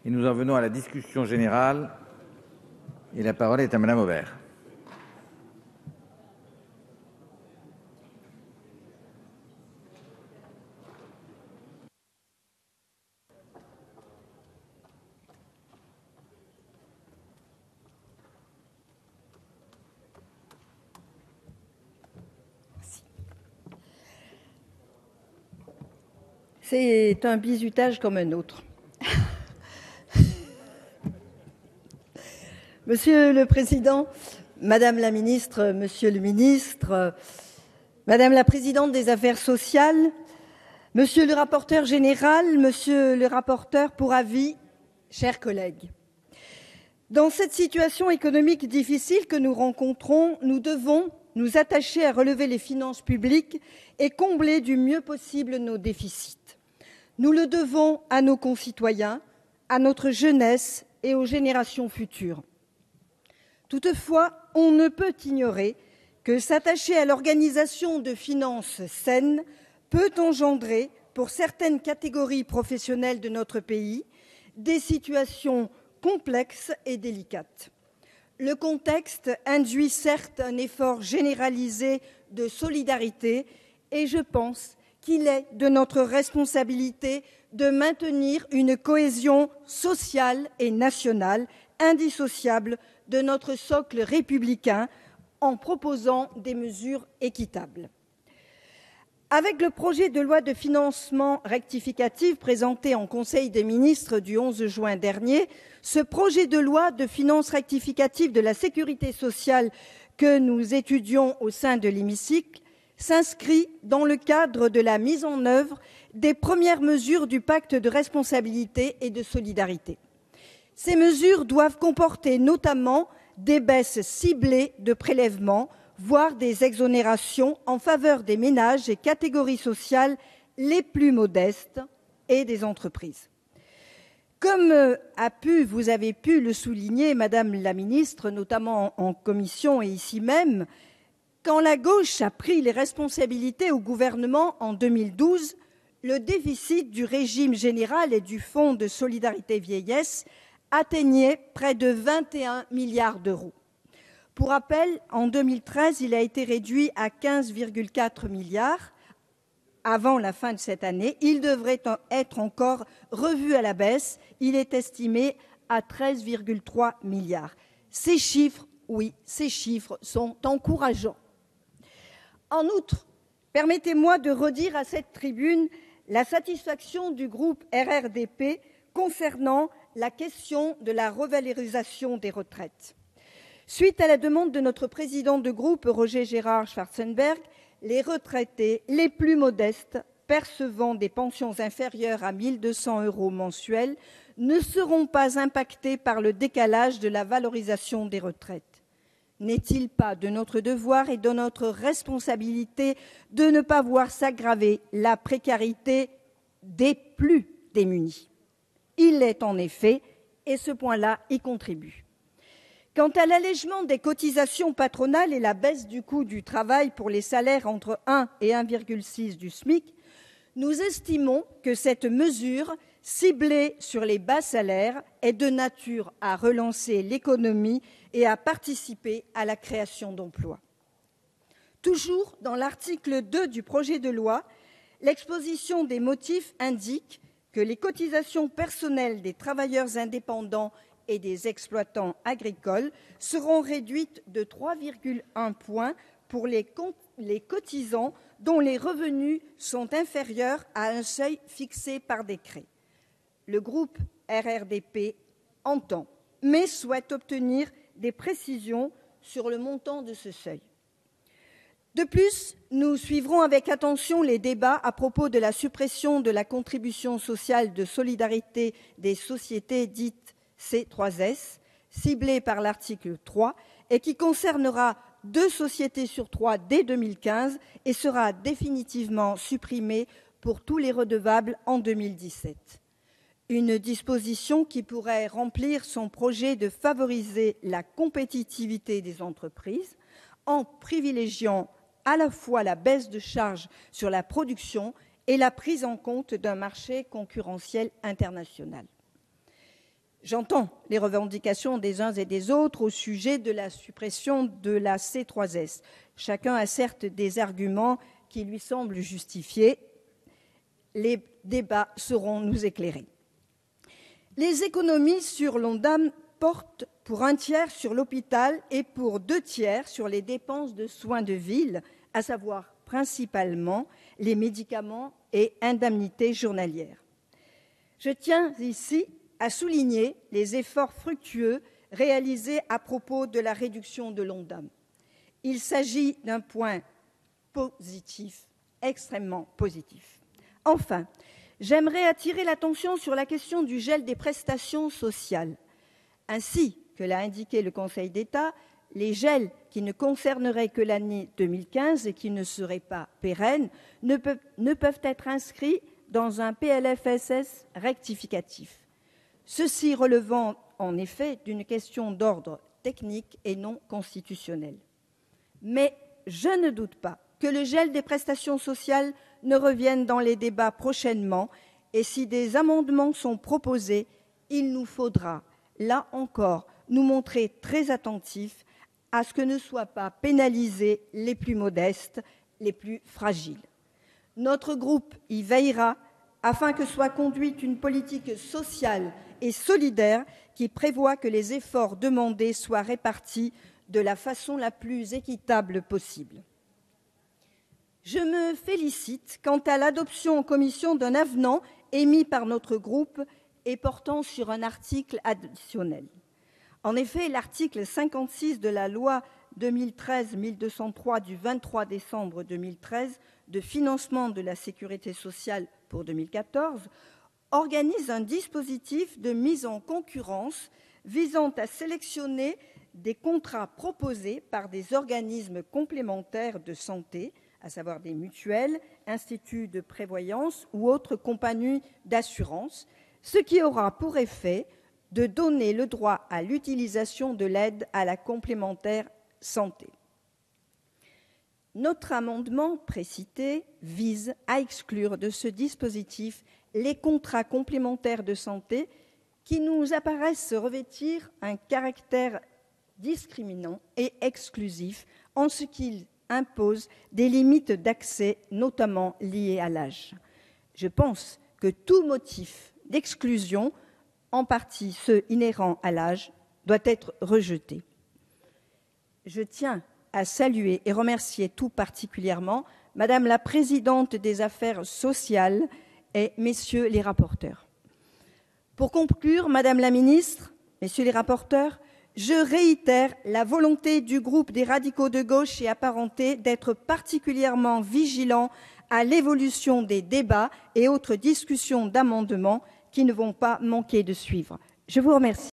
Et nous en venons à la discussion générale. Et la parole est à Madame Aubert. C'est un bizutage comme un autre. Monsieur le Président, Madame la Ministre, Monsieur le Ministre, Madame la Présidente des Affaires sociales, Monsieur le rapporteur général, Monsieur le rapporteur pour avis, chers collègues. Dans cette situation économique difficile que nous rencontrons, nous devons nous attacher à relever les finances publiques et combler du mieux possible nos déficits. Nous le devons à nos concitoyens, à notre jeunesse et aux générations futures. Toutefois, on ne peut ignorer que s'attacher à l'organisation de finances saines peut engendrer, pour certaines catégories professionnelles de notre pays, des situations complexes et délicates. Le contexte induit certes un effort généralisé de solidarité et je pense qu'il est de notre responsabilité de maintenir une cohésion sociale et nationale indissociable de notre socle républicain en proposant des mesures équitables. Avec le projet de loi de financement rectificative présenté en Conseil des ministres du 11 juin dernier, ce projet de loi de finances rectificative de la sécurité sociale que nous étudions au sein de l'hémicycle s'inscrit dans le cadre de la mise en œuvre des premières mesures du pacte de responsabilité et de solidarité. Ces mesures doivent comporter notamment des baisses ciblées de prélèvements, voire des exonérations en faveur des ménages et catégories sociales les plus modestes et des entreprises. Comme vous avez pu le souligner, Madame la Ministre, notamment en commission et ici même, quand la gauche a pris les responsabilités au gouvernement en 2012, le déficit du régime général et du Fonds de solidarité vieillesse atteignait près de 21 milliards d'euros. Pour rappel, en 2013, il a été réduit à 15,4 milliards. Avant la fin de cette année, il devrait être encore revu à la baisse. Il est estimé à 13,3 milliards. Ces chiffres, oui, ces chiffres sont encourageants. En outre, permettez-moi de redire à cette tribune la satisfaction du groupe RRDP concernant la question de la revalorisation des retraites. Suite à la demande de notre président de groupe, Roger Gérard Schwarzenberg, les retraités les plus modestes percevant des pensions inférieures à 1 200 € mensuels ne seront pas impactés par le décalage de la valorisation des retraites. N'est-il pas de notre devoir et de notre responsabilité de ne pas voir s'aggraver la précarité des plus démunis? Il l'est en effet, et ce point-là y contribue. Quant à l'allègement des cotisations patronales et la baisse du coût du travail pour les salaires entre 1 et 1,6 du SMIC, nous estimons que cette mesure, ciblée sur les bas salaires, est de nature à relancer l'économie et à participer à la création d'emplois. Toujours dans l'article 2 du projet de loi, l'exposition des motifs indique que les cotisations personnelles des travailleurs indépendants et des exploitants agricoles seront réduites de 3,1 points pour les cotisants dont les revenus sont inférieurs à un seuil fixé par décret. Le groupe RRDP entend, mais souhaite obtenir des précisions sur le montant de ce seuil. De plus, nous suivrons avec attention les débats à propos de la suppression de la contribution sociale de solidarité des sociétés dites C3S, ciblée par l'article 3, et qui concernera 2 sociétés sur 3 dès 2015 et sera définitivement supprimée pour tous les redevables en 2017. Une disposition qui pourrait remplir son projet de favoriser la compétitivité des entreprises en privilégiant à la fois la baisse de charges sur la production et la prise en compte d'un marché concurrentiel international. J'entends les revendications des uns et des autres au sujet de la suppression de la C3S. Chacun a certes des arguments qui lui semblent justifiés. Les débats sauront nous éclairer. Les économies sur l'Ondam portent pour un tiers sur l'hôpital et pour 2 tiers sur les dépenses de soins de ville, à savoir principalement les médicaments et indemnités journalières. Je tiens ici à souligner les efforts fructueux réalisés à propos de la réduction de l'Ondam. Il s'agit d'un point positif, extrêmement positif. Enfin, j'aimerais attirer l'attention sur la question du gel des prestations sociales. Ainsi que l'a indiqué le Conseil d'État, les gels qui ne concerneraient que l'année 2015 et qui ne seraient pas pérennes ne peuvent être inscrits dans un PLFSS rectificatif. Ceci relevant en effet d'une question d'ordre technique et non constitutionnel. Mais je ne doute pas que le gel des prestations sociales ne revienne dans les débats prochainement, et si des amendements sont proposés, il nous faudra, là encore, nous montrer très attentifs à ce que ne soient pas pénalisés les plus modestes, les plus fragiles. Notre groupe y veillera afin que soit conduite une politique sociale et solidaire qui prévoit que les efforts demandés soient répartis de la façon la plus équitable possible. Je me félicite quant à l'adoption en commission d'un avenant émis par notre groupe et portant sur un article additionnel. En effet, l'article 56 de la loi 2013-1203 du 23 décembre 2013 de financement de la sécurité sociale pour 2014 organise un dispositif de mise en concurrence visant à sélectionner des contrats proposés par des organismes complémentaires de santé, à savoir des mutuelles, instituts de prévoyance ou autres compagnies d'assurance, ce qui aura pour effet de donner le droit à l'utilisation de l'aide à la complémentaire santé. Notre amendement précité vise à exclure de ce dispositif les contrats complémentaires de santé qui nous apparaissent revêtir un caractère discriminant et exclusif en ce qu'ils imposent des limites d'accès, notamment liées à l'âge. Je pense que tout motif d'exclusion, en partie ceux inhérents à l'âge, doit être rejeté. Je tiens à saluer et remercier tout particulièrement Madame la présidente des Affaires sociales et Messieurs les rapporteurs. Pour conclure, Madame la ministre, Messieurs les rapporteurs, je réitère la volonté du groupe des radicaux de gauche et apparentés d'être particulièrement vigilant à l'évolution des débats et autres discussions d'amendements qui ne vont pas manquer de suivre. Je vous remercie.